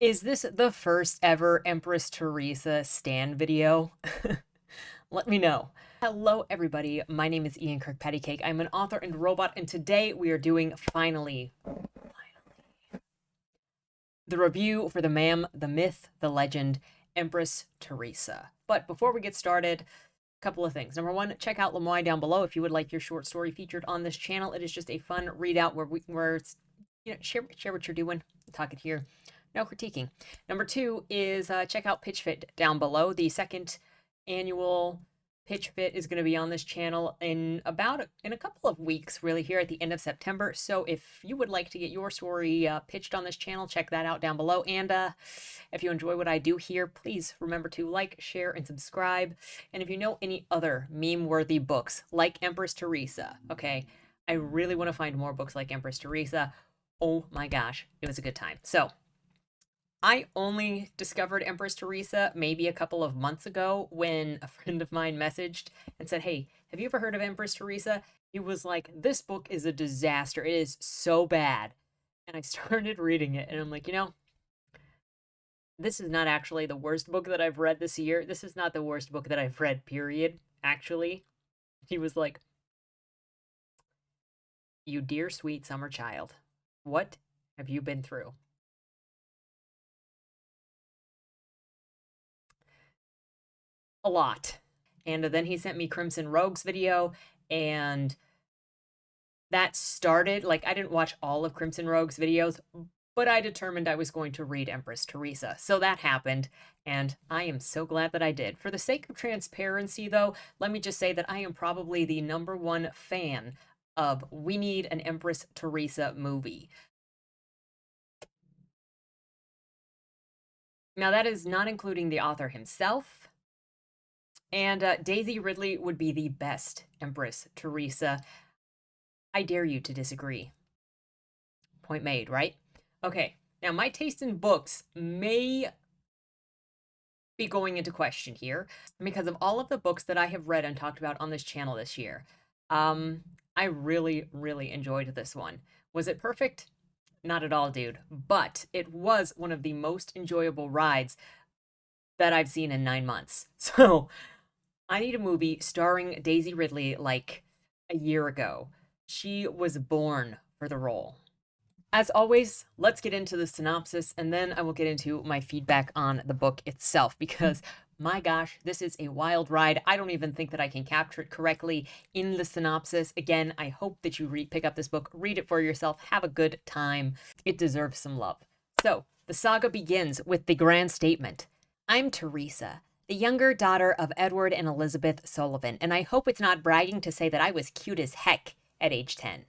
Is this the first ever Empress Theresa stan video? Let me know. Hello, everybody. My name is Ian Kirkpattacake. I'm an author and robot, and today we are doing finally the review for the the myth, the legend, Empress Theresa. But before we get started, a couple of things. Number one, check out Lemoy down below if you would like your short story featured on this channel. It is just a fun readout where share what you're doing, talk it here. No critiquing. Number two is check out Pitch Fit down below. The second annual Pitch Fit is going to be on this channel in a couple of weeks, really, here at the end of September. So if you would like to get your story pitched on this channel, check that out down below. And if you enjoy what I do here, please remember to like, share, and subscribe. And if you know any other meme-worthy books like Empress Theresa, okay, I really want to find more books like Empress Theresa. Oh my gosh, it was a good time. So I only discovered Empress Theresa maybe a couple of months ago when a friend of mine messaged and said, "Hey, have you ever heard of Empress Theresa?" He was like, "This book is a disaster. It is so bad." And I started reading it and I'm like, this is not actually the worst book that I've read this year. This is not the worst book that I've read, period, actually. He was like, "You dear sweet summer child, what have you been through?" A lot. And then he sent me Crimson Rogue's video, and that started, like, I didn't watch all of Crimson Rogue's videos, but I determined I was going to read Empress Theresa. So that happened, and I am so glad that I did. For the sake of transparency, though, let me just say that I am probably the #1 fan of We Need an Empress Theresa movie. Now, that is not including the author himself. And Daisy Ridley would be the best Empress Theresa. I dare you to disagree. Point made, right? Okay, now my taste in books may be going into question here because of all of the books that I have read and talked about on this channel this year. I really, really enjoyed this one. Was it perfect? Not at all, dude. But it was one of the most enjoyable rides that I've seen in 9 months. So I need a movie starring Daisy Ridley like a year ago. She was born for the role. As always, let's get into the synopsis and then I will get into my feedback on the book itself because my gosh, this is a wild ride. I don't even think that I can capture it correctly in the synopsis. Again, I hope that you pick up this book, read it for yourself, have a good time. It deserves some love. So, the saga begins with the grand statement. I'm Theresa, the younger daughter of Edward and Elizabeth Sullivan, and I hope it's not bragging to say that I was cute as heck at age 10.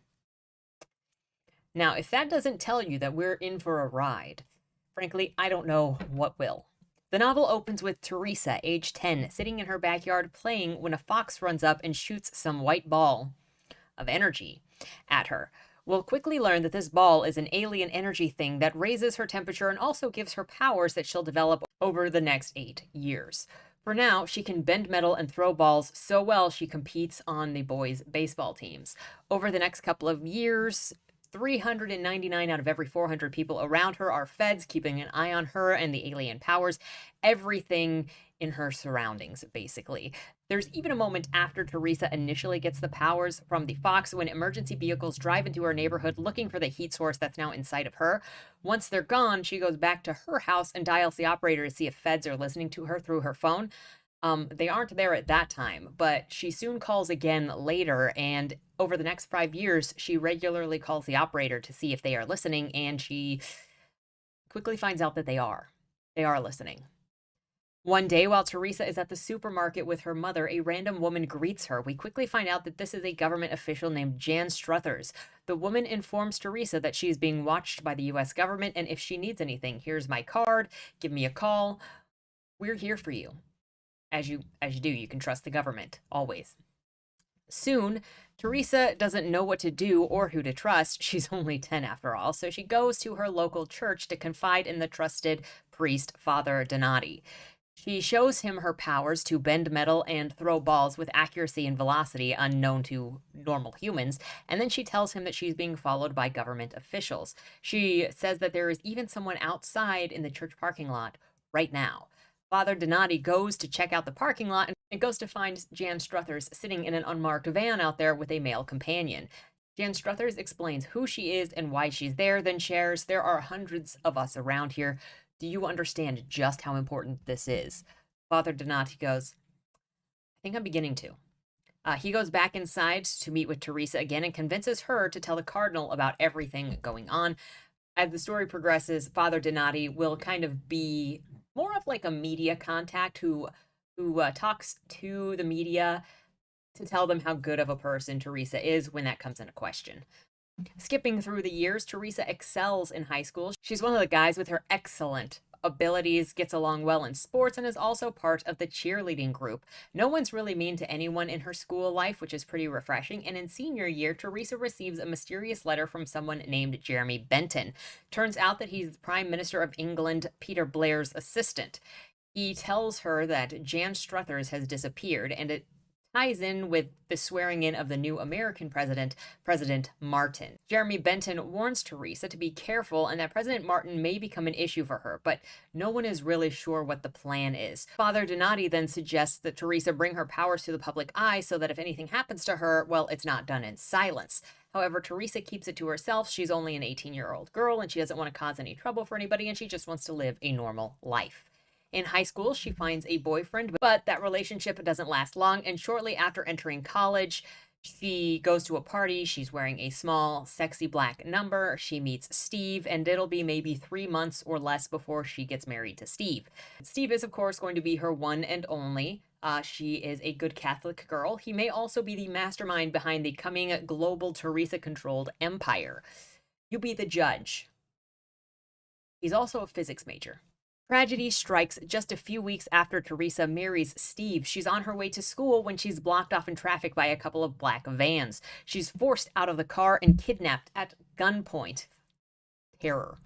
Now, if that doesn't tell you that we're in for a ride, frankly, I don't know what will. The novel opens with Theresa, age 10, sitting in her backyard playing when a fox runs up and shoots some white ball of energy at her. We'll quickly learn that this ball is an alien energy thing that raises her temperature and also gives her powers that she'll develop over the next 8 years. For now, she can bend metal and throw balls so well she competes on the boys' baseball teams. Over the next couple of years, 399 out of every 400 people around her are feds, keeping an eye on her and the alien powers, everything in her surroundings, basically. There's even a moment after Theresa initially gets the powers from the Fox when emergency vehicles drive into her neighborhood looking for the heat source that's now inside of her. Once they're gone, she goes back to her house and dials the operator to see if feds are listening to her through her phone. They aren't there at that time, but she soon calls again later, and over the next 5 years, she regularly calls the operator to see if they are listening, and she quickly finds out that they are. They are listening. One day, while Theresa is at the supermarket with her mother, a random woman greets her. We quickly find out that this is a government official named Jan Struthers. The woman informs Theresa that she is being watched by the US government, and if she needs anything, here's my card, give me a call. We're here for you. As you do, you can trust the government, always. Soon, Theresa doesn't know what to do or who to trust. She's only 10 after all, so she goes to her local church to confide in the trusted priest, Father Donati. She shows him her powers to bend metal and throw balls with accuracy and velocity unknown to normal humans, and then she tells him that she's being followed by government officials. She says that there is even someone outside in the church parking lot right now. Father Donati goes to check out the parking lot and goes to find Jan Struthers sitting in an unmarked van out there with a male companion. Jan Struthers explains who she is and why she's there, then shares, "There are hundreds of us around here. Do you understand just how important this is?" Father Donati goes, "I think I'm beginning to." He goes back inside to meet with Teresa again and convinces her to tell the cardinal about everything going on. As the story progresses, Father Donati will kind of be more of like a media contact who talks to the media to tell them how good of a person Teresa is when that comes into question. Skipping through the years, Teresa excels in high school. She's one of the guys with her excellent abilities, gets along well in sports, and is also part of the cheerleading group. No one's really mean to anyone in her school life, which is pretty refreshing. And in senior year, Teresa receives a mysterious letter from someone named Jeremy Benton. Turns out that he's the Prime Minister of England, Peter Blair's assistant. He tells her that Jan Struthers has disappeared, and it ties in with the swearing in of the new American president, President Martin. Jeremy Benton warns Teresa to be careful and that President Martin may become an issue for her, but no one is really sure what the plan is. Father Donati then suggests that Teresa bring her powers to the public eye so that if anything happens to her, well, it's not done in silence. However, Teresa keeps it to herself. She's only an 18-year-old girl and she doesn't want to cause any trouble for anybody and she just wants to live a normal life. In high school, she finds a boyfriend, but that relationship doesn't last long. And shortly after entering college, she goes to a party. She's wearing a small, sexy black number. She meets Steve, and it'll be maybe 3 months or less before she gets married to Steve. Steve is, of course, going to be her one and only. She is a good Catholic girl. He may also be the mastermind behind the coming global Teresa controlled empire. You be the judge. He's also a physics major. Tragedy strikes just a few weeks after Teresa marries Steve. She's on her way to school when she's blocked off in traffic by a couple of black vans. She's forced out of the car and kidnapped at gunpoint. Terror.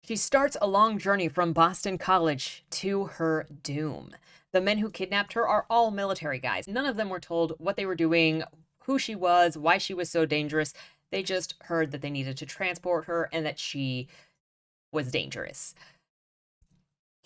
She starts a long journey from Boston College to her doom. The men who kidnapped her are all military guys. None of them were told what they were doing, who she was, why she was so dangerous. They just heard that they needed to transport her and that she was dangerous.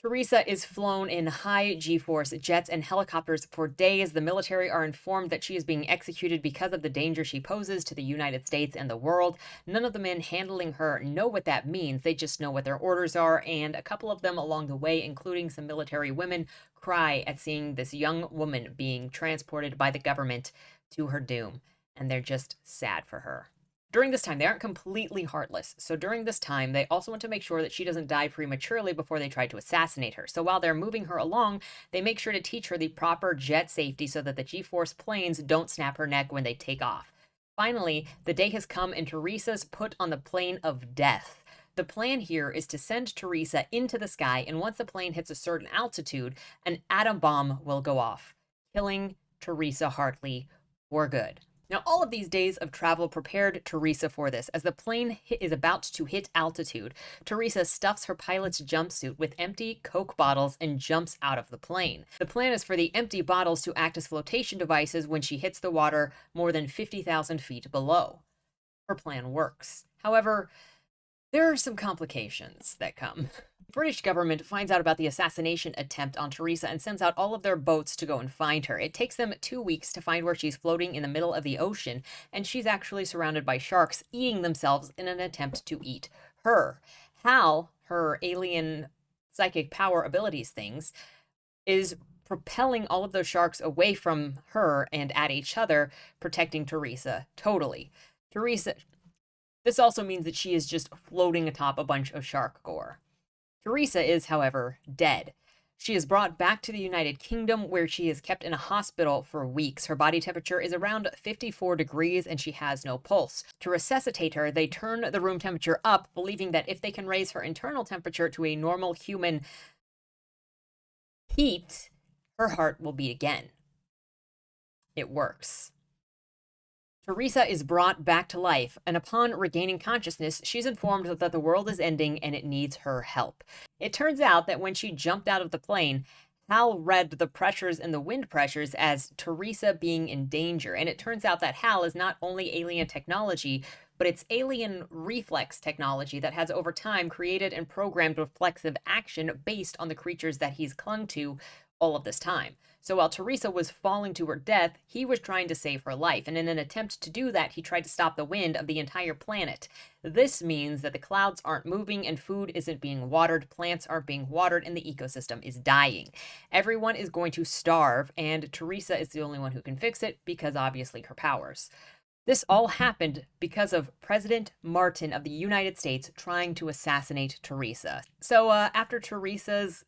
Teresa is flown in high G-force jets and helicopters for days. The military are informed that she is being executed because of the danger she poses to the United States and the world. None of the men handling her know what that means. They just know what their orders are, and a couple of them along the way, including some military women, cry at seeing this young woman being transported by the government to her doom, and they're just sad for her. During this time, they aren't completely heartless. So during this time, they also want to make sure that she doesn't die prematurely before they try to assassinate her. So while they're moving her along, they make sure to teach her the proper jet safety so that the G-force planes don't snap her neck when they take off. Finally, the day has come and Teresa's put on the plane of death. The plan here is to send Teresa into the sky, and once the plane hits a certain altitude, an atom bomb will go off, killing Teresa Hartley for good. Now, all of these days of travel prepared Teresa for this. As the plane is about to hit altitude, Teresa stuffs her pilot's jumpsuit with empty Coke bottles and jumps out of the plane. The plan is for the empty bottles to act as flotation devices when she hits the water more than 50,000 feet below. Her plan works. However, there are some complications that come. The British government finds out about the assassination attempt on Teresa and sends out all of their boats to go and find her. It takes them 2 weeks to find where she's floating in the middle of the ocean, and she's actually surrounded by sharks eating themselves in an attempt to eat her. Hal, her alien psychic power abilities things, is propelling all of those sharks away from her and at each other, protecting Teresa totally. This also means that she is just floating atop a bunch of shark gore. Teresa is, however, dead. She is brought back to the United Kingdom, where she is kept in a hospital for weeks. Her body temperature is around 54 degrees and she has no pulse. To resuscitate her, they turn the room temperature up, believing that if they can raise her internal temperature to a normal human heat, her heart will beat again. It works. Teresa is brought back to life, and upon regaining consciousness, she's informed that the world is ending and it needs her help. It turns out that when she jumped out of the plane, Hal read the pressures and the wind pressures as Teresa being in danger. And it turns out that Hal is not only alien technology, but it's alien reflex technology that has over time created and programmed reflexive action based on the creatures that he's clung to all of this time. So while Teresa was falling to her death, he was trying to save her life. And in an attempt to do that, he tried to stop the wind of the entire planet. This means that the clouds aren't moving and food isn't being watered, plants aren't being watered, and the ecosystem is dying. Everyone is going to starve, and Teresa is the only one who can fix it because obviously her powers. This all happened because of President Martin of the United States trying to assassinate Teresa. So after Teresa's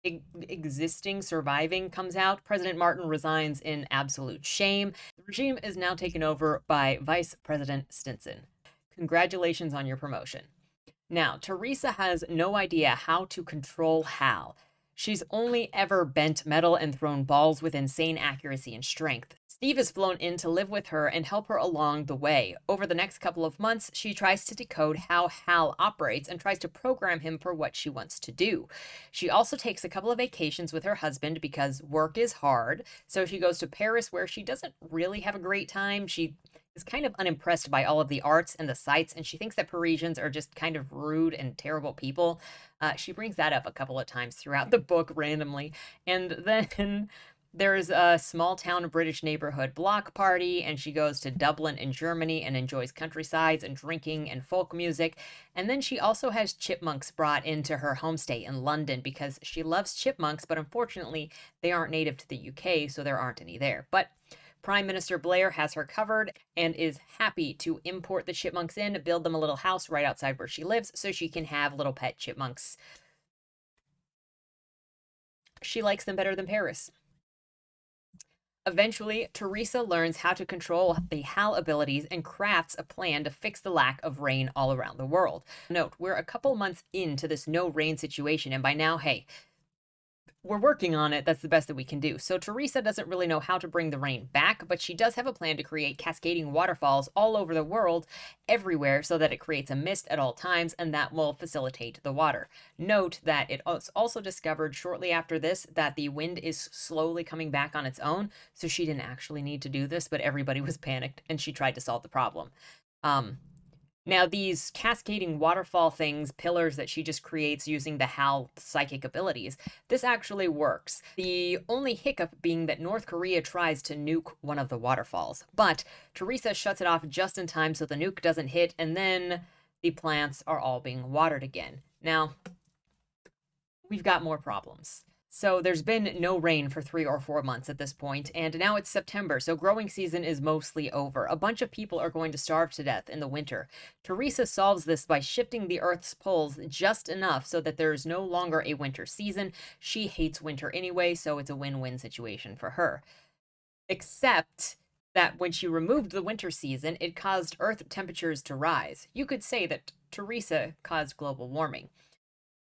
existing, surviving comes out, President Martin resigns in absolute shame. The regime is now taken over by Vice President Stinson. Congratulations on your promotion. Now, Teresa has no idea how to control Hal. She's only ever bent metal and thrown balls with insane accuracy and strength. Steve is flown in to live with her and help her along the way. Over the next couple of months, she tries to decode how Hal operates and tries to program him for what she wants to do. She also takes a couple of vacations with her husband because work is hard. So she goes to Paris, where she doesn't really have a great time. She is kind of unimpressed by all of the arts and the sights, and she thinks that Parisians are just kind of rude and terrible people. She brings that up a couple of times throughout the book randomly. And then there's a small town British neighborhood block party, and she goes to Dublin in Germany and enjoys countrysides and drinking and folk music. And then she also has chipmunks brought into her homestay in London because she loves chipmunks, but unfortunately, they aren't native to the UK, so there aren't any there. But Prime Minister Blair has her covered and is happy to import the chipmunks in, build them a little house right outside where she lives so she can have little pet chipmunks. She likes them better than Paris. Eventually, Teresa learns how to control the Hal abilities and crafts a plan to fix the lack of rain all around the world. Note, we're a couple months into this no rain situation, and by now, hey, we're working on it. That's the best that we can do. So Teresa doesn't really know how to bring the rain back, but she does have a plan to create cascading waterfalls all over the world, everywhere, so that it creates a mist at all times, and that will facilitate the water. Note that it was also discovered shortly after this that the wind is slowly coming back on its own, so she didn't actually need to do this, but everybody was panicked, and she tried to solve the problem. Um, Now, these cascading waterfall things, pillars that she just creates using the Hal psychic abilities, this actually works. The only hiccup being that North Korea tries to nuke one of the waterfalls, but Teresa shuts it off just in time so the nuke doesn't hit, and then the plants are all being watered again. Now, we've got more problems. So there's been no rain for 3 or 4 months at this point, and now it's September, so growing season is mostly over. A bunch of people are going to starve to death in the winter. Teresa solves this by shifting the Earth's poles just enough so that there's no longer a winter season. She hates winter anyway, so it's a win-win situation for her. Except that when she removed the winter season, it caused Earth temperatures to rise. You could say that Teresa caused global warming.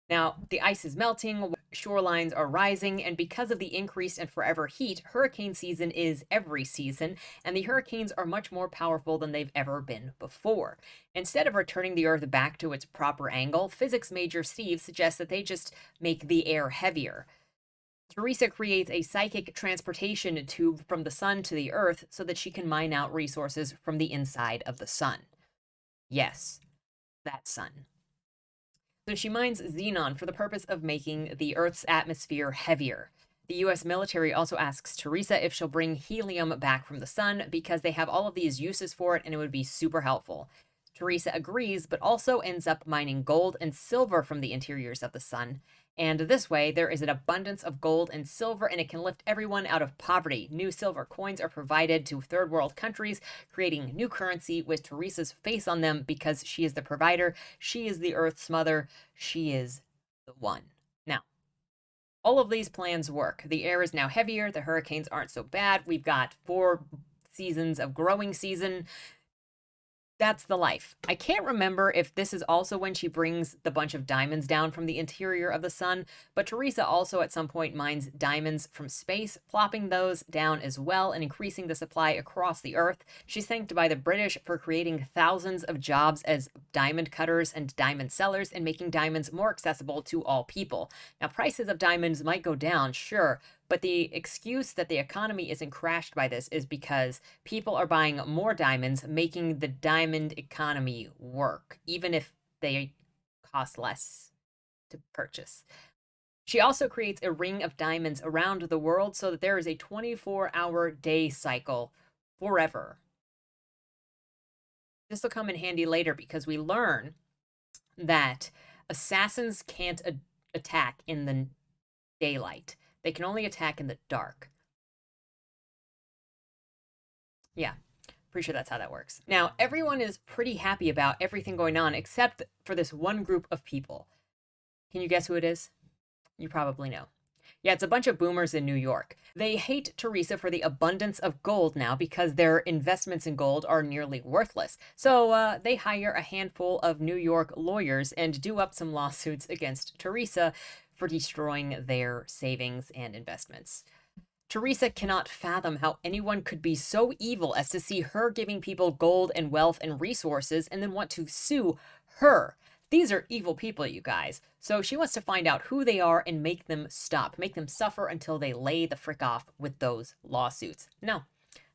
Now, the ice is melting, shorelines are rising, and because of the increased and forever heat, hurricane season is every season, and the hurricanes are much more powerful than they've ever been before. Instead of returning the Earth back to its proper angle, physics major Steve suggests that they just make the air heavier. Teresa creates a psychic transportation tube from the sun to the Earth so that she can mine out resources from the inside of the sun. Yes, that sun. So she mines xenon for the purpose of making the Earth's atmosphere heavier. The US military also asks Teresa if she'll bring helium back from the sun because they have all of these uses for it and it would be super helpful. Teresa agrees, but also ends up mining gold and silver from the interiors of the sun. And this way, there is an abundance of gold and silver, and it can lift everyone out of poverty. New silver coins are provided to third world countries, creating new currency with Teresa's face on them because she is the provider. She is the Earth's mother. She is the one. Now, all of these plans work. The air is now heavier. The hurricanes aren't so bad. We've got 4 seasons of growing season. That's the life. I can't remember if this is also when she brings the bunch of diamonds down from the interior of the sun, but Theresa also at some point mines diamonds from space, plopping those down as well and increasing the supply across the earth. She's thanked by the British for creating thousands of jobs as diamond cutters and diamond sellers and making diamonds more accessible to all people. Now, prices of diamonds might go down, sure, but the excuse that the economy isn't crashed by this is because people are buying more diamonds, making the diamond economy work, even if they cost less to purchase. She also creates a ring of diamonds around the world so that there is a 24-hour day cycle forever. This will come in handy later because we learn that assassins can't attack in the daylight. They can only attack in the dark. Yeah, pretty sure that's how that works. Now, everyone is pretty happy about everything going on except for this one group of people. Can you guess who it is? You probably know. Yeah, it's a bunch of boomers in New York. They hate Theresa for the abundance of gold now because their investments in gold are nearly worthless. So they hire a handful of New York lawyers and do up some lawsuits against Theresa for destroying their savings and investments. Theresa cannot fathom how anyone could be so evil as to see her giving people gold and wealth and resources and then want to sue her. These are evil people, you guys. So she wants to find out who they are and make them stop, make them suffer until they lay the frick off with those lawsuits. No,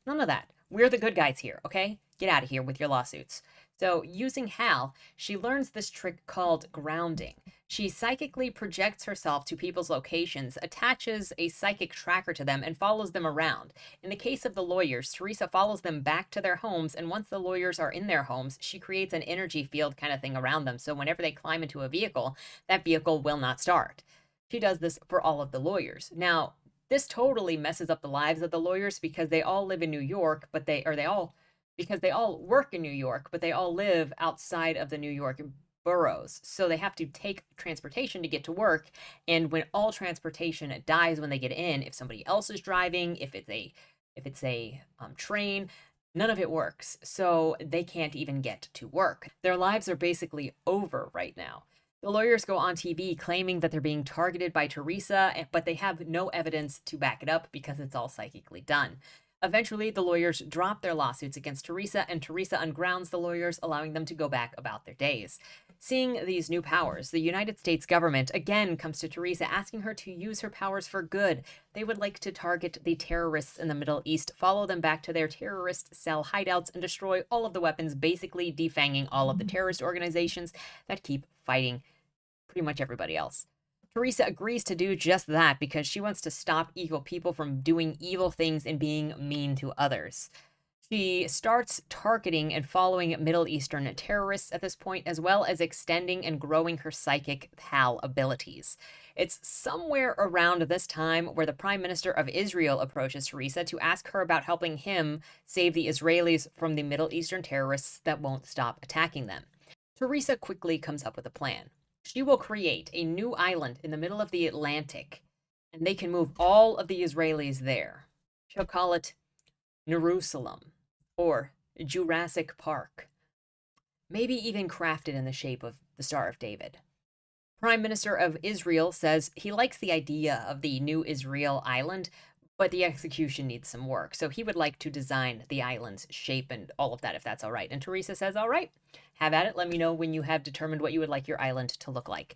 none of that. We're the good guys here, okay? Get out of here with your lawsuits. So, using Hal, she learns this trick called grounding. She psychically projects herself to people's locations, attaches a psychic tracker to them, and follows them around. In the case of the lawyers, Theresa follows them back to their homes, and once the lawyers are in their homes, she creates an energy field kind of thing around them. So, whenever they climb into a vehicle, that vehicle will not start. She does this for all of the lawyers. Now, this totally messes up the lives of the lawyers because they all live in New York, but they all because they all work in New York, but they all live outside of the New York boroughs. So they have to take transportation to get to work. And when all transportation dies when they get in, if somebody else is driving, if it's a train, none of it works. So they can't even get to work. Their lives are basically over right now. The lawyers go on TV claiming that they're being targeted by Theresa, but they have no evidence to back it up because it's all psychically done. Eventually, the lawyers drop their lawsuits against Theresa, and Theresa ungrounds the lawyers, allowing them to go back about their days. Seeing these new powers, the United States government again comes to Theresa asking her to use her powers for good. They would like to target the terrorists in the Middle East, follow them back to their terrorist cell hideouts, and destroy all of the weapons, basically defanging all of the terrorist organizations that keep fighting pretty much everybody else. Theresa agrees to do just that because she wants to stop evil people from doing evil things and being mean to others. She starts targeting and following Middle Eastern terrorists at this point, as well as extending and growing her psychic PAL abilities. It's somewhere around this time where the Prime Minister of Israel approaches Theresa to ask her about helping him save the Israelis from the Middle Eastern terrorists that won't stop attacking them. Theresa quickly comes up with a plan. She will create a new island in the middle of the Atlantic, and they can move all of the Israelis there. She'll call it Jerusalem or Jurassic Park, maybe even crafted in the shape of the Star of David. Prime Minister of Israel says he likes the idea of the new Israel island, but the execution needs some work. So he would like to design the island's shape and all of that, if that's all right. And Theresa says, all right, have at it. Let me know when you have determined what you would like your island to look like.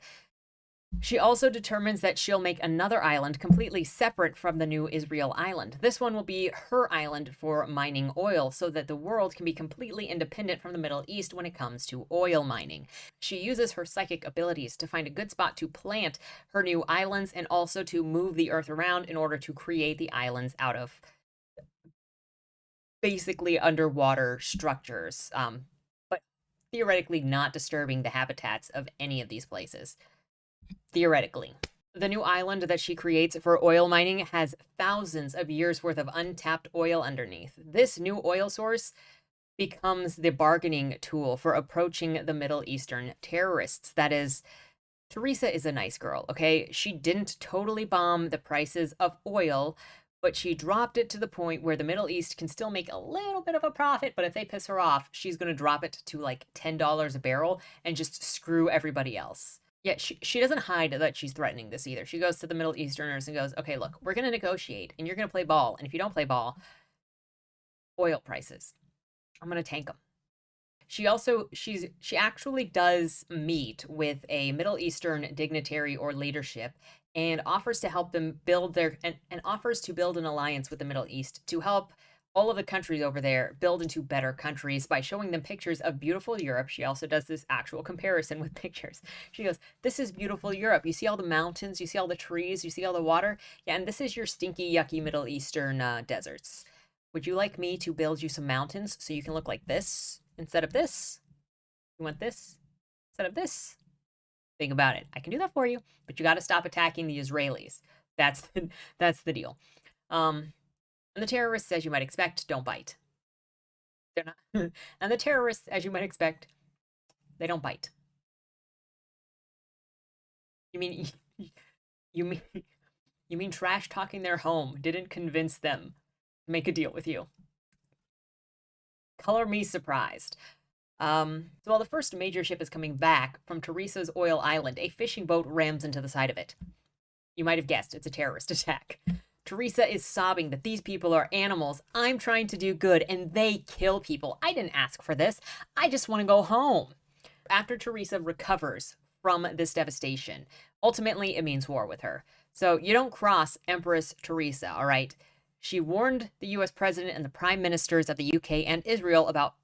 She also determines that she'll make another island completely separate from the new Israel island. This one will be her island for mining oil so that the world can be completely independent from the Middle East when it comes to oil mining. She uses her psychic abilities to find a good spot to plant her new islands and also to move the earth around in order to create the islands out of basically underwater structures, but theoretically not disturbing the habitats of any of these places. Theoretically. The new island that she creates for oil mining has thousands of years worth of untapped oil underneath. This new oil source becomes the bargaining tool for approaching the Middle Eastern terrorists. That is, Theresa is a nice girl, okay? She didn't totally bomb the prices of oil, but she dropped it to the point where the Middle East can still make a little bit of a profit, but if they piss her off, she's going to drop it to like $10 a barrel and just screw everybody else. Yeah, she doesn't hide that she's threatening this either. She goes to the Middle Easterners and goes, okay, look, we're going to negotiate and you're going to play ball. And if you don't play ball, oil prices, I'm going to tank them. She actually does meet with a Middle Eastern dignitary or leadership and offers to help them build and offers to build an alliance with the Middle East to help all of the countries over there build into better countries by showing them pictures of beautiful Europe. She also does this actual comparison with pictures. She goes, this is beautiful Europe. You see all the mountains, you see all the trees, you see all the water. Yeah, and this is your stinky, yucky Middle Eastern deserts. Would you like me to build you some mountains so you can look like this instead of this? You want this instead of this? Think about it. I can do that for you, but you got to stop attacking the Israelis. That's the deal. And the terrorists, as you might expect, don't bite. They're not. And the terrorists, as you might expect, they don't bite. You mean you mean you mean trash talking their home didn't convince them to make a deal with you? Color me surprised. So while the first major ship is coming back from Theresa's oil island, a fishing boat rams into the side of it. You might have guessed, it's a terrorist attack. Theresa is sobbing that these people are animals. I'm trying to do good, and they kill people. I didn't ask for this. I just want to go home. After Theresa recovers from this devastation, ultimately it means war with her. So you don't cross Empress Theresa, all right? She warned the US president and the prime ministers of the UK and Israel about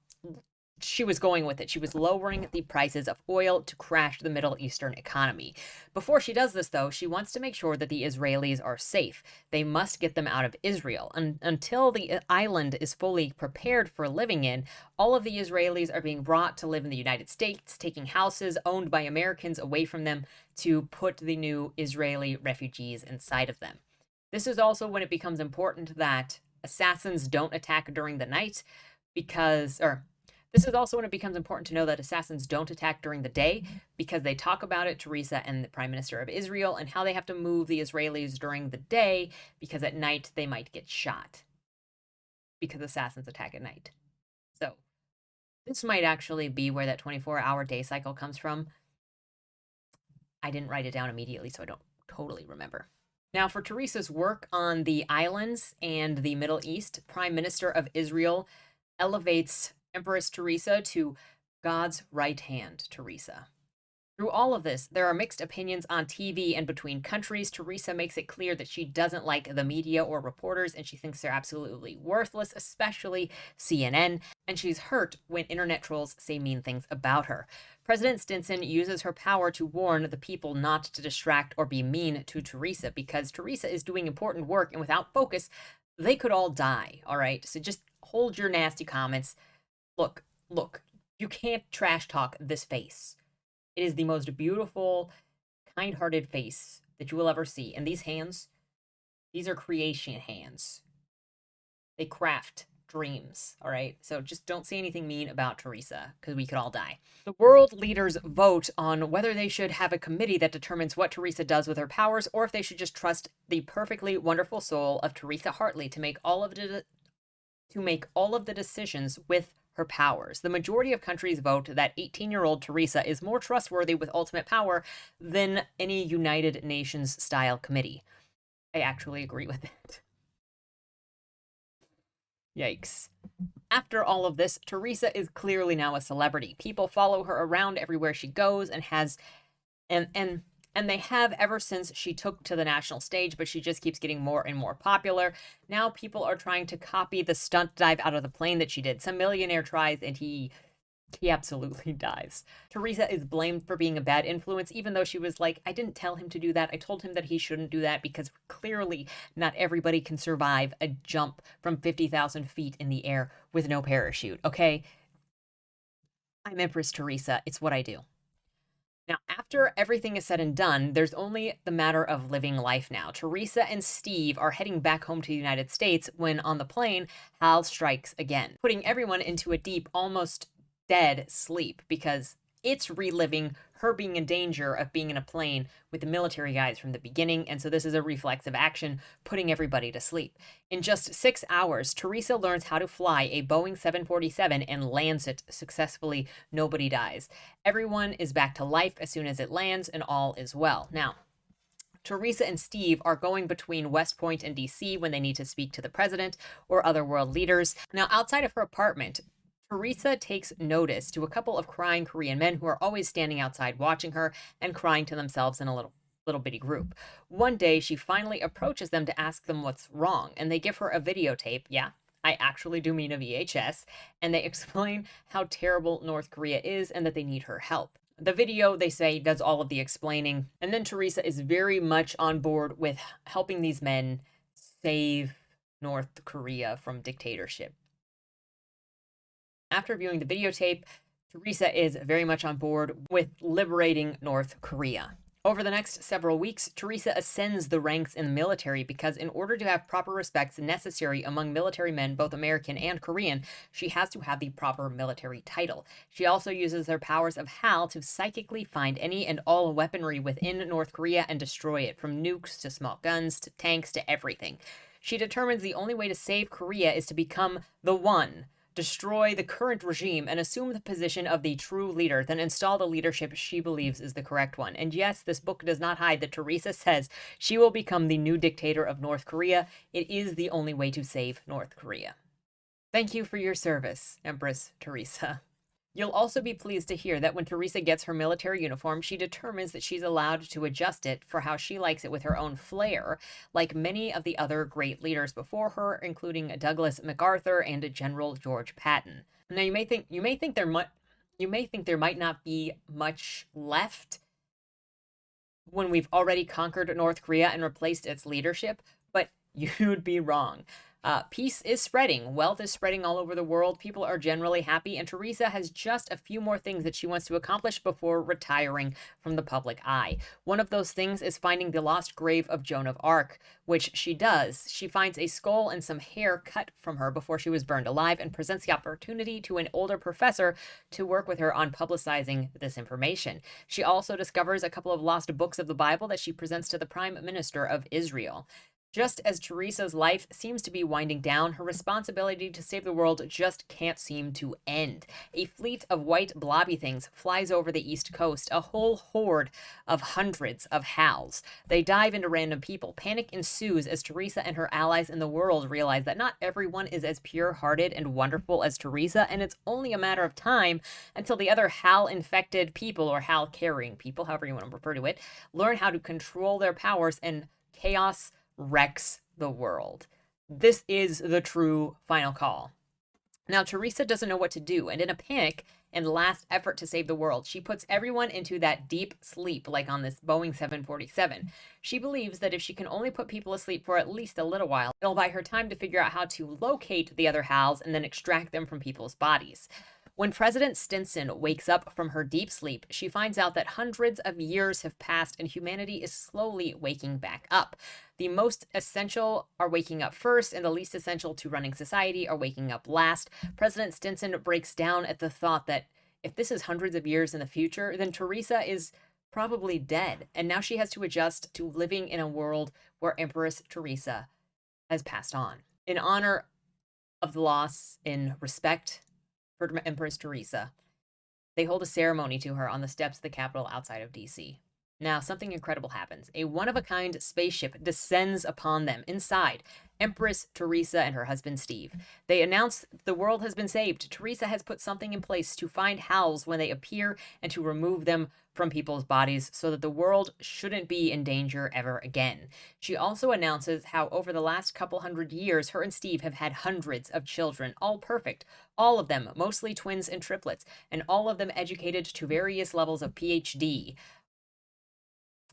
she was going with it. She was lowering the prices of oil to crash the Middle Eastern economy. Before she does this, though, she wants to make sure that the Israelis are safe. They must get them out of Israel. Until the island is fully prepared for living in, all of the Israelis are being brought to live in the United States, taking houses owned by Americans away from them to put the new Israeli refugees inside of them. This is also when it becomes important that assassins don't attack during the night this is also when it becomes important to know that assassins don't attack during the day because they talk about it, Theresa and the Prime Minister of Israel, and how they have to move the Israelis during the day because at night they might get shot because assassins attack at night. So this might actually be where that 24-hour day cycle comes from. I didn't write it down immediately, so I don't totally remember. Now, for Theresa's work on the islands and the Middle East, Prime Minister of Israel elevates Empress Theresa to God's right hand, Theresa. Through all of this, there are mixed opinions on TV and between countries. Theresa makes it clear that she doesn't like the media or reporters, and she thinks they're absolutely worthless, especially CNN, and she's hurt when internet trolls say mean things about her. President Stinson uses her power to warn the people not to distract or be mean to Theresa because Theresa is doing important work, and without focus, they could all die, all right? So just hold your nasty comments. Look, you can't trash talk this face. It is the most beautiful, kind-hearted face that you will ever see. And these hands, these are creation hands. They craft dreams, all right? So just don't say anything mean about Theresa, because we could all die. The world leaders vote on whether they should have a committee that determines what Theresa does with her powers, or if they should just trust the perfectly wonderful soul of Theresa Hartley to make all of the decisions with her powers. The majority of countries vote that 18-year-old Theresa is more trustworthy with ultimate power than any United Nations-style committee. I actually agree with it. Yikes. After all of this, Theresa is clearly now a celebrity. People follow her around everywhere she goes and they have ever since she took to the national stage, but she just keeps getting more and more popular. Now people are trying to copy the stunt dive out of the plane that she did. Some millionaire tries and he absolutely dies. Theresa is blamed for being a bad influence, even though she was like, I didn't tell him to do that. I told him that he shouldn't do that because clearly not everybody can survive a jump from 50,000 feet in the air with no parachute, okay? I'm Empress Theresa. It's what I do. Now, after everything is said and done, there's only the matter of living life now. Theresa and Steve are heading back home to the United States when on the plane, Hal strikes again, putting everyone into a deep, almost dead sleep because It's reliving her being in danger of being in a plane with the military guys from the beginning, and so this is a reflexive action, putting everybody to sleep. In just 6 hours, Theresa learns how to fly a Boeing 747 and lands it successfully. Nobody dies. Everyone is back to life as soon as it lands, and all is well. Now, Theresa and Steve are going between West Point and DC when they need to speak to the president or other world leaders. Now, outside of her apartment, Theresa takes notice to a couple of crying Korean men who are always standing outside watching her and crying to themselves in a little bitty group. One day, she finally approaches them to ask them what's wrong, and they give her a videotape. Yeah, I actually do mean a VHS, and they explain how terrible North Korea is and that they need her help. The video, they say, does all of the explaining, and then Theresa is very much on board with helping these men save North Korea from dictatorship. After viewing the videotape, Theresa is very much on board with liberating North Korea. Over the next several weeks, Theresa ascends the ranks in the military because, in order to have proper respects necessary among military men, both American and Korean, she has to have the proper military title. She also uses her powers of HAL to psychically find any and all weaponry within North Korea and destroy it, from nukes to small guns to tanks to everything. She determines the only way to save Korea is to become the one, destroy the current regime, and assume the position of the true leader, then install the leadership she believes is the correct one. And yes, this book does not hide that Theresa says she will become the new dictator of North Korea. It is the only way to save North Korea. Thank you for your service, Empress Theresa. You'll also be pleased to hear that when Theresa gets her military uniform, she determines that she's allowed to adjust it for how she likes it with her own flair, like many of the other great leaders before her, including Douglas MacArthur and General George Patton. Now, you may think there might not be much left when we've already conquered North Korea and replaced its leadership, but you'd be wrong. Peace is spreading. Wealth is spreading all over the world. People are generally happy. And Theresa has just a few more things that she wants to accomplish before retiring from the public eye. One of those things is finding the lost grave of Joan of Arc, which she does. She finds a skull and some hair cut from her before she was burned alive and presents the opportunity to an older professor to work with her on publicizing this information. She also discovers a couple of lost books of the Bible that she presents to the Prime Minister of Israel. Just as Theresa's life seems to be winding down, her responsibility to save the world just can't seem to end. A fleet of white blobby things flies over the East Coast, a whole horde of hundreds of HALs. They dive into random people. Panic ensues as Theresa and her allies in the world realize that not everyone is as pure-hearted and wonderful as Theresa, and it's only a matter of time until the other HAL-infected people, or HAL-carrying people, however you want to refer to it, learn how to control their powers, and chaos wrecks the world. This is the true final call. Now, Theresa doesn't know what to do, and in a panic and last effort to save the world, she puts everyone into that deep sleep, like on this Boeing 747. She believes that if she can only put people asleep for at least a little while, it'll buy her time to figure out how to locate the other HALs and then extract them from people's bodies. When President Stinson wakes up from her deep sleep, she finds out that hundreds of years have passed and humanity is slowly waking back up. The most essential are waking up first, and the least essential to running society are waking up last. President Stinson breaks down at the thought that if this is hundreds of years in the future, then Theresa is probably dead, and now she has to adjust to living in a world where Empress Theresa has passed on. In honor of the loss, in respect for Empress Theresa, they hold a ceremony to her on the steps of the Capitol outside of DC. Now, something incredible happens. A one-of-a-kind spaceship descends upon them. Inside, Empress Theresa and her husband Steve. They announce the world has been saved. Theresa has put something in place to find HALs when they appear and to remove them from people's bodies so that the world shouldn't be in danger ever again. She also announces how over the last couple hundred years, her and Steve have had hundreds of children, all perfect, all of them mostly twins and triplets, and all of them educated to various levels of PhD.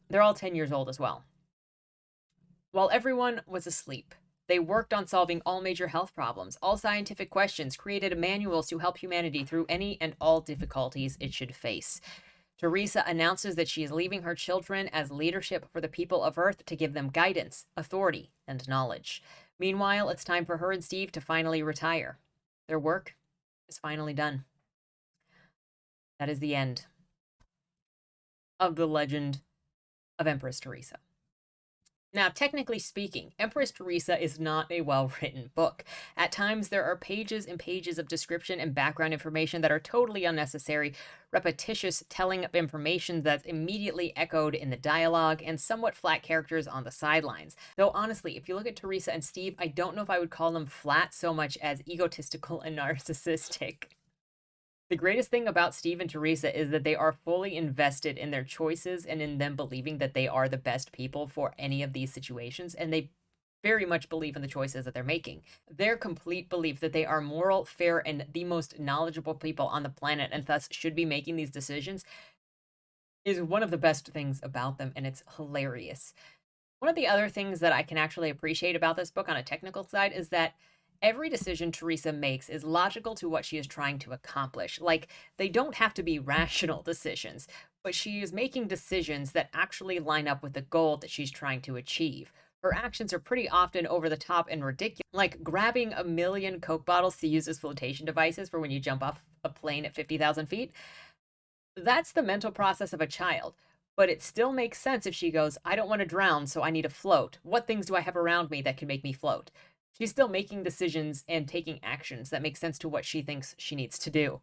They're all 10 years old as well. While everyone was asleep, they worked on solving all major health problems, all scientific questions, created manuals to help humanity through any and all difficulties it should face. Theresa announces that she is leaving her children as leadership for the people of Earth to give them guidance, authority, and knowledge. Meanwhile, it's time for her and Steve to finally retire. Their work is finally done. That is the end. of the legend of Empress Theresa. Now, technically speaking, Empress Theresa is not a well written book. At times, there are pages and pages of description and background information that are totally unnecessary, repetitious telling of information that's immediately echoed in the dialogue, and somewhat flat characters on the sidelines. Though, honestly, if you look at Theresa and Steve, I don't know if I would call them flat so much as egotistical and narcissistic. The greatest thing about Steve and Theresa is that they are fully invested in their choices and in them believing that they are the best people for any of these situations. And they very much believe in the choices that they're making. Their complete belief that they are moral, fair, and the most knowledgeable people on the planet and thus should be making these decisions is one of the best things about them. And it's hilarious. One of the other things that I can actually appreciate about this book on a technical side is that every decision Theresa makes is logical to what she is trying to accomplish. Like, they don't have to be rational decisions, but she is making decisions that actually line up with the goal that she's trying to achieve. Her actions are pretty often over the top and ridiculous, like grabbing a million Coke bottles to use as flotation devices for when you jump off a plane at 50,000 feet. That's the mental process of a child. But it still makes sense if she goes, I don't want to drown, so I need to float. What things do I have around me that can make me float? She's still making decisions and taking actions that make sense to what she thinks she needs to do.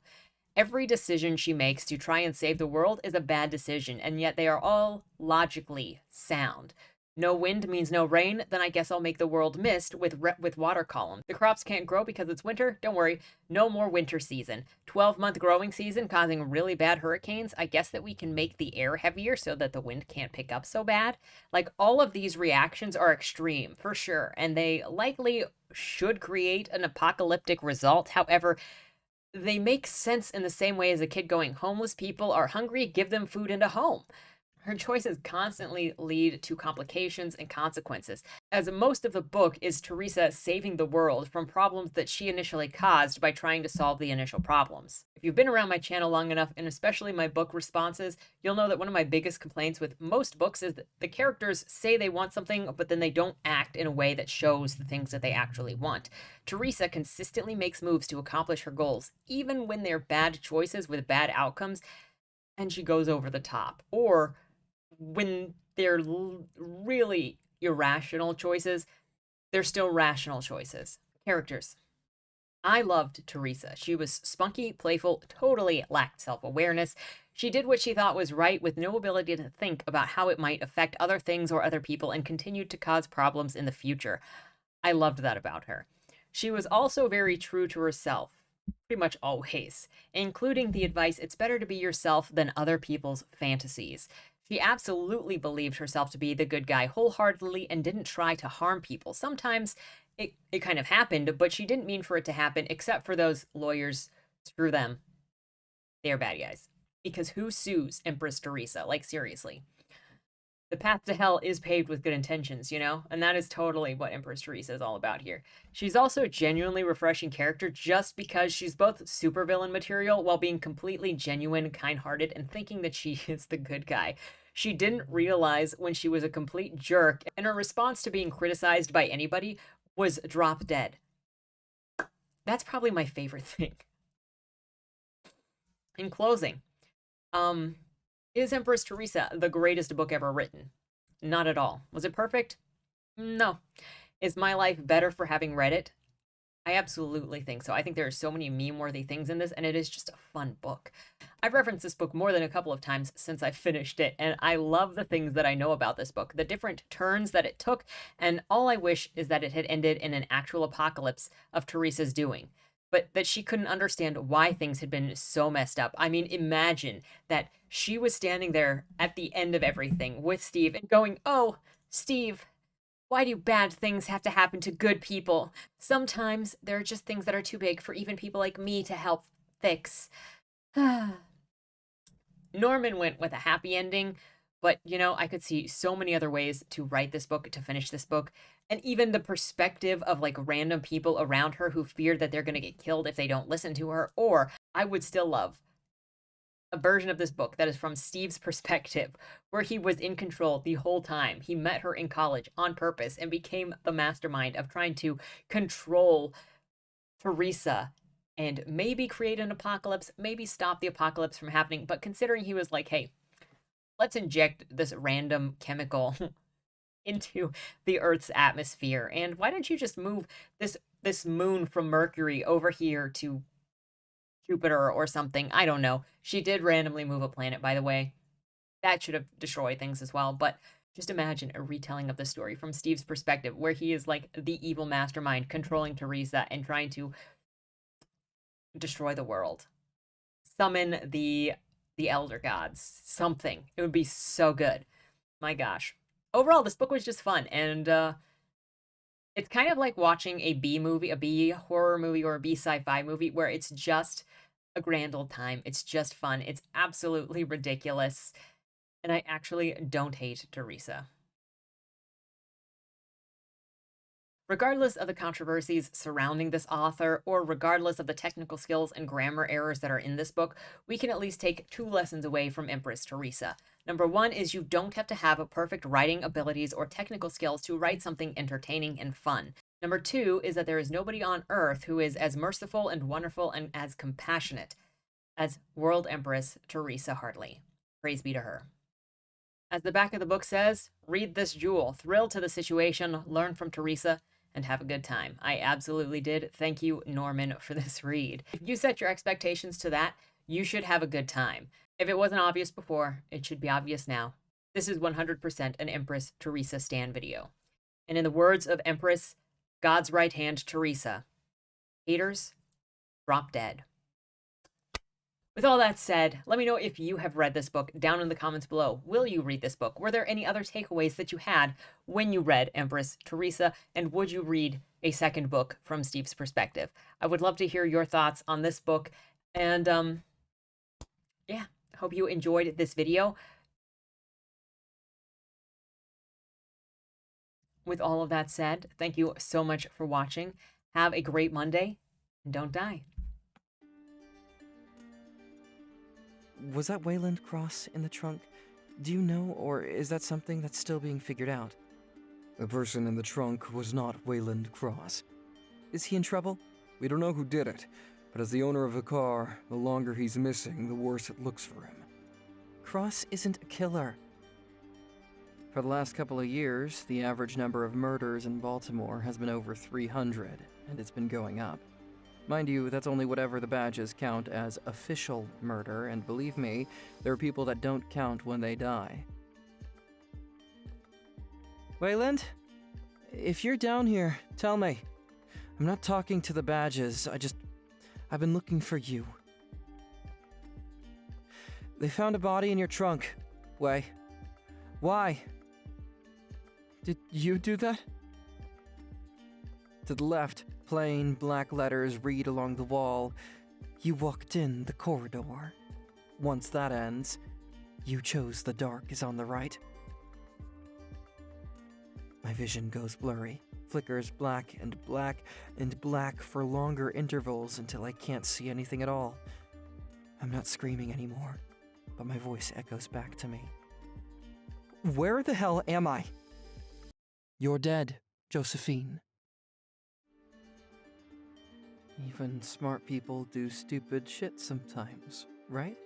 Every decision she makes to try and save the world is a bad decision, and yet they are all logically sound. No wind means no rain, then I guess I'll make the world mist with water columns. The crops can't grow because it's winter? Don't worry, no more winter season. 12-month growing season causing really bad hurricanes? I guess that we can make the air heavier so that the wind can't pick up so bad. Like, all of these reactions are extreme, for sure, and they likely should create an apocalyptic result. However, they make sense in the same way as a kid going, homeless people are hungry, give them food and a home. Her choices constantly lead to complications and consequences, as most of the book is Theresa saving the world from problems that she initially caused by trying to solve the initial problems. If you've been around my channel long enough, and especially my book responses, you'll know that one of my biggest complaints with most books is that the characters say they want something, but then they don't act in a way that shows the things that they actually want. Theresa consistently makes moves to accomplish her goals, even when they're bad choices with bad outcomes, and she goes over the top. Or when they're really irrational choices, they're still rational choices. Characters. I loved Theresa. She was spunky, playful, totally lacked self awareness. She did what she thought was right with no ability to think about how it might affect other things or other people and continued to cause problems in the future. I loved that about her. She was also very true to herself, pretty much always, including the advice it's better to be yourself than other people's fantasies. She absolutely believed herself to be the good guy wholeheartedly and didn't try to harm people. Sometimes it kind of happened, but she didn't mean for it to happen, except for those lawyers. Screw them. They're bad guys. Because who sues Empress Theresa? Like, seriously. The path to hell is paved with good intentions, you know? And that is totally what Empress Theresa is all about here. She's also a genuinely refreshing character just because she's both supervillain material while being completely genuine, kind-hearted, and thinking that she is the good guy. She didn't realize when she was a complete jerk, and her response to being criticized by anybody was drop dead. That's probably my favorite thing. In closing, is Empress Theresa the greatest book ever written? Not at all. Was it perfect? No. Is my life better for having read it? I absolutely think so. I think there are so many meme-worthy things in this, and it is just a fun book. I've referenced this book more than a couple of times since I finished it, and I love the things that I know about this book, the different turns that it took, and all I wish is that it had ended in an actual apocalypse of Teresa's doing, but that she couldn't understand why things had been so messed up. I mean, imagine that she was standing there at the end of everything with Steve and going, oh, Steve, why do bad things have to happen to good people? Sometimes there are just things that are too big for even people like me to help fix. Norman went with a happy ending, but you know, I could see so many other ways to write this book, to finish this book, and even the perspective of like random people around her who fear that they're going to get killed if they don't listen to her. Or I would still love a version of this book that is from Steve's perspective, where he was in control the whole time. He met her in college on purpose and became the mastermind of trying to control Theresa and maybe create an apocalypse, maybe stop the apocalypse from happening. But considering he was like, hey, Let's inject this random chemical into the Earth's atmosphere. And why don't you just move this moon from Mercury over here to Jupiter or something? I don't know. She did randomly move a planet, by the way. That should have destroyed things as well. But just imagine a retelling of the story from Steve's perspective, where he is like the evil mastermind controlling Theresa and trying to destroy the world. Summon the elder gods. Something. It would be so good. My gosh. Overall, this book was just fun, and it's kind of like watching a B movie, a B horror movie, or a B sci-fi movie, where it's just a grand old time. It's just fun. It's absolutely ridiculous. And I actually don't hate Theresa. Regardless of the controversies surrounding this author, or regardless of the technical skills and grammar errors that are in this book, we can at least take 2 lessons away from Empress Theresa. Number one is you don't have to have a perfect writing abilities or technical skills to write something entertaining and fun. Number two is that there is nobody on earth who is as merciful and wonderful and as compassionate as World Empress Theresa Hartley. Praise be to her. As the back of the book says, read this jewel, thrill to the situation, learn from Theresa, and have a good time. I absolutely did. Thank you, Norman, for this read. If you set your expectations to that, you should have a good time. If it wasn't obvious before, it should be obvious now. This is 100% an Empress Theresa stan video. And in the words of Empress, God's right hand Theresa, haters, drop dead. With all that said, let me know if you have read this book down in the comments below. Will you read this book? Were there any other takeaways that you had when you read Empress Theresa? And would you read a second book from Steve's perspective? I would love to hear your thoughts on this book. And yeah, I hope you enjoyed this video. With all of that said, thank you so much for watching. Have a great Monday, and don't die. Was that Wayland Cross in the trunk? Do you know, or is that something that's still being figured out? The person in the trunk was not Wayland Cross. Is he in trouble? We don't know who did it, but as the owner of the car, the longer he's missing, the worse it looks for him. Cross isn't a killer. For the last couple of years, the average number of murders in Baltimore has been over 300, and it's been going up. Mind you, that's only whatever the badges count as official murder, and believe me, there are people that don't count when they die. Wayland? If you're down here, tell me. I'm not talking to the badges, I've been looking for you. They found a body in your trunk. Why? Did you do that? To the left, plain black letters read along the wall, You walked in the corridor. Once that ends, you chose the dark is on the right. My vision goes blurry, flickers black and black and black for longer intervals until I can't see anything at all. I'm not screaming anymore, but my voice echoes back to me. Where the hell am I? You're dead, Josephine. even smart people do stupid shit sometimes, right?